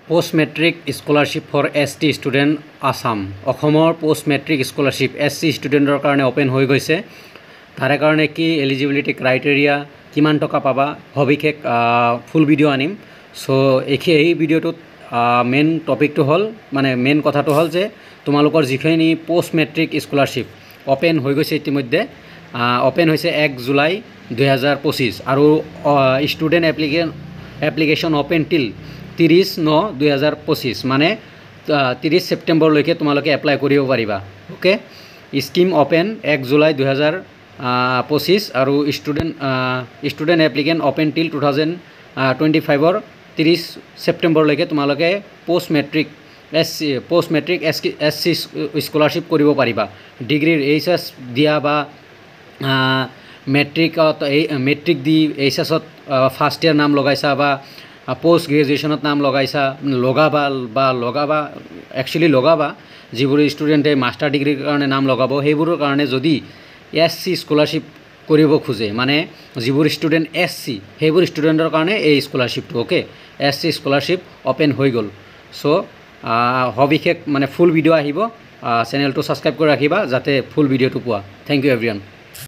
Post matric scholarship for ST student Assam অসমৰ post matric scholarship SC ষ্টুডেণ্টৰ কাৰণে open হৈ গৈছে। তাৰে কাৰণে কি এলিজিবিলিটি ক্ৰাইটেৰিয়া, কিমান টকা পাবা, সবিশেষ ফুল ভিডিঅ' আনিম। চ' এই ভিডিঅ'টোত মেইন টপিকটো হ'ল মেইন কথাটো হ'ল যে তোমালোকৰ যিখিনি পোষ্ট মেট্ৰিক স্কলাৰশ্বিপ অ'পেন হৈ গৈছে ইতিমধ্যে। অ'পেন হৈছে 1 জুলাই 2025 আৰু ষ্টুডেণ্ট এপ্লিকেশ্যন অ'পেন টিল 30/9/2025 মানে 30 ছেপ্টেম্বৰলৈকে তোমালোকে এপ্লাই কৰিব পাৰিবা। অ'কে, স্কিম অ'পেন 1 জুলাই 2025 আৰু ষ্টুডেণ্ট এপ্লিকেণ্ট অ'পেন টিল 2025 30 ছেপ্টেম্বৰলৈকে তোমালোকে পোষ্ট মেট্ৰিক SC স্কলাৰশ্বিপ কৰিব পাৰিবা। ডিগ্ৰীৰ HS দিয়া বা মেট্ৰিক দি HSত ফাৰ্ষ্ট ইয়েৰ নাম লগাইছা বা পোষ্ট গ্ৰেজুৱেশ্যনত নাম লগাবা যিবোৰ ষ্টুডেণ্টে মাষ্টাৰ ডিগ্ৰীৰ কাৰণে নাম লগাব, সেইবোৰৰ কাৰণে যদি SC স্কলাৰশ্বিপ কৰিব খোজে, মানে যিবোৰ ষ্টুডেণ্ট SC সেইবোৰ ষ্টুডেণ্টৰ কাৰণে এই স্কলাৰশ্বিপটো। অ'কে, SC স্কলাৰশ্বিপ অ'পেন হৈ গ'ল। চ' সবিশেষ ফুল ভিডিঅ' আহিব। চেনেলটো ছাবস্ক্ৰাইব কৰি ৰাখিবা যাতে ফুল ভিডিঅ'টো পোৱা। Thank you everyone.